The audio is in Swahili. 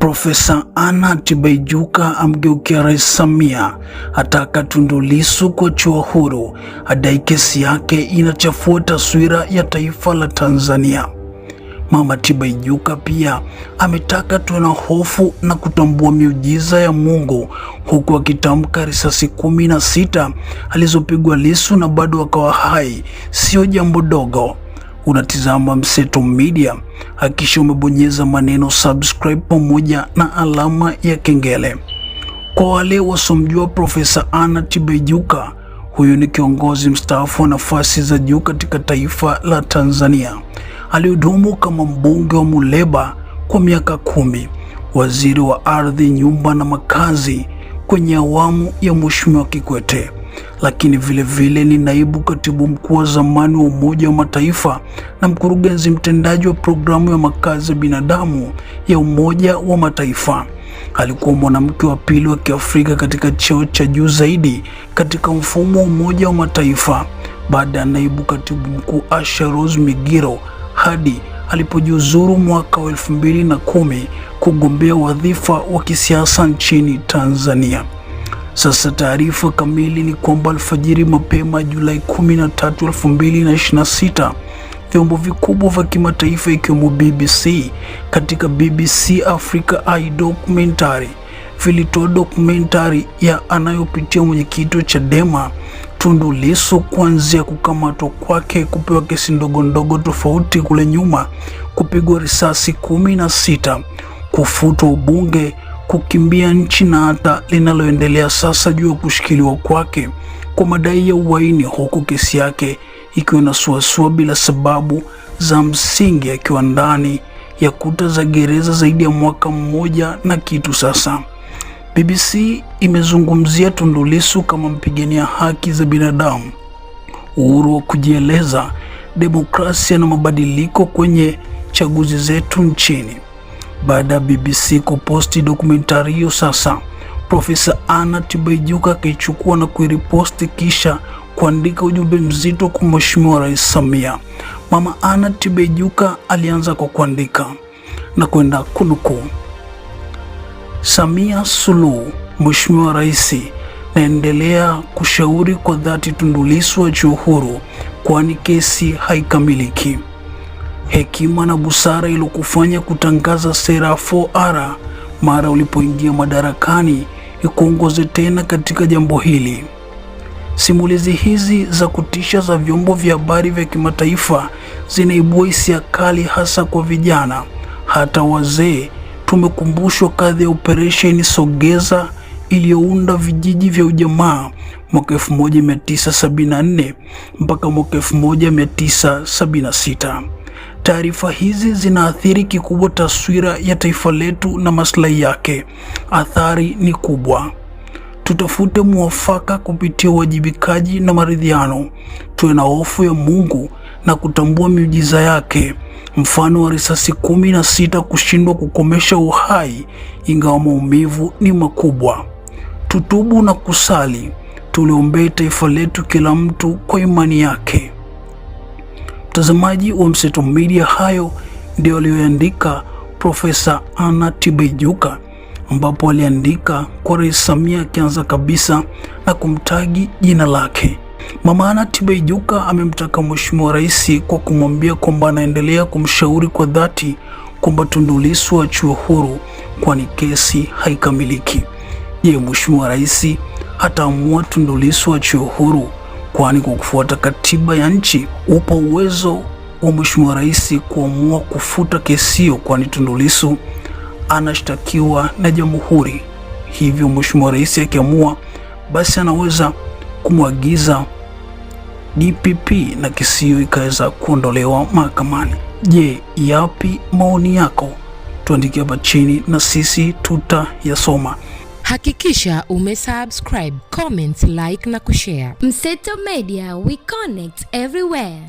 Profesa Anna Tibaijuka amgeukia Rais Samia, ataka Tundu Lissu kuachiwa huru, adai kesi yake inachafua taswira ya taifa la Tanzania. Mama Tibaijuka pia ametaka tuwe na hofu na kutambua miujiza ya Mungu, huku akitamka risasi 16 alizopigwa Lissu na bado akawa hai sio jambo dogo. Unatizama Mseto Media, hakikisha umebonyeza maneno subscribe pamoja na alama ya kengele. Kwa wale wasomjua Profesa Anna Tibaijuka, huyu ni kiongozi mstaafu wa nafasi za juu katika taifa la Tanzania. Alihudumu kama mbunge wa Muleba kwa miaka 10, waziri wa ardhi, nyumba na makazi kwenye awamu ya Mheshimiwa Kikwete, lakini vile ni naibu katibu mkuu wa zamani wa Umoja wa Mataifa na mkurugenzi mtendaji wa programu ya makazi ya binadamu ya Umoja wa Mataifa. Alikuwa mwanamke wa pili wa Kiafrika katika cheo cha juu zaidi katika mfumo wa Umoja wa Mataifa baada ya naibu katibu mkuu Asha Rose Migiro, hadi alipojiuzuru mwaka wa 2010 kugombea wadhifa wa kisiasa nchini Tanzania. Sasa taarifa kamili ni kwamba alfajiri mapema Julai 13, 2026, vyombo vikubwa vya kimataifa ikiwemo BBC katika BBC Africa Eye Documentary vilitoa dokumentari ya anayopitia mwenyekiti wa Chadema Tundu Lissu, kuanzia kukamatwa kwake, kupewa kesi ndogo tofauti kule nyuma, kupigwa risasi 16, kufutwa ubunge, kukimbia nchi na hata linaloendelea sasa juu ya kushikiliwa kwake kwa madai ya uhaini, huku kesi yake ikiwa inasuasua bila sababu za msingi, akiwa ndani ya kuta za gereza zaidi ya mwaka mmoja na kitu sasa. BBC imezungumzia Tundu Lissu kama mpigania haki za binadamu, uhuru wa kujieleza, demokrasia na mabadiliko kwenye chaguzi zetu nchini. Baada ya BBC kuposti dokumentari hiyo, sasa Profesa Anna Tibaijuka akaichukua na kuiriposti kisha kuandika ujumbe mzito kwa Mheshimiwa Rais Samia. Mama Anna Tibaijuka alianza kwa kuandika na kwenda kunukuu: Samia Suluhu, Mheshimiwa Rais, naendelea kushauri kwa dhati Tundu Lissu achiwe huru, kwani kesi haikamiliki. Hekima na busara iliyokufanya kutangaza sera 4R mara ulipoingia madarakani ikuongoze tena katika jambo hili. Simulizi hizi za kutisha za vyombo vya habari vya kimataifa zinaibua hisia kali, hasa kwa vijana, hata wazee. Tumekumbushwa kadhi ya operesheni Sogeza iliyounda vijiji vya ujamaa mwaka 1974 mpaka mwaka 1976. Taarifa hizi zinaathiri kikubwa taswira ya taifa letu na maslahi yake. Athari ni kubwa. Tutafute mwafaka kupitia uwajibikaji na maridhiano. Tuwe na hofu ya Mungu na kutambua miujiza yake. Mfano wa risasi 16 kushindwa kukomesha uhai, ingawa maumivu ni makubwa. Tutubu na kusali, tuliombee taifa letu, kila mtu kwa imani yake. Mtazamaji wa Mseto Media, hayo ndio aliyoandika Profesa Anna Tibaijuka, ambapo aliandika kwa Rais Samia, akianza kabisa na kumtagi jina lake. Mama Anna Tibaijuka amemtaka Mheshimiwa Rais kwa kumwambia kwamba anaendelea kumshauri kwa dhati kwamba Tundu Lissu achiwe huru, kwani kesi haikamiliki. Je, Mheshimiwa Rais ataamua Tundu Lissu achiwe huru? Kwani kwa kufuata katiba ya nchi upo uwezo wa Mheshimiwa Rais kuamua kufuta kesi hiyo, kwani Tundu Lissu anashtakiwa na Jamhuri. Hivyo Mheshimiwa Rais akiamua, basi anaweza kumwagiza DPP na kesi hiyo ikaweza kuondolewa mahakamani. Je, yapi maoni yako? Tuandikie hapa chini na sisi tutayasoma. Hakikisha umesubscribe, comment, like na kushare. Mseto Media, we connect everywhere.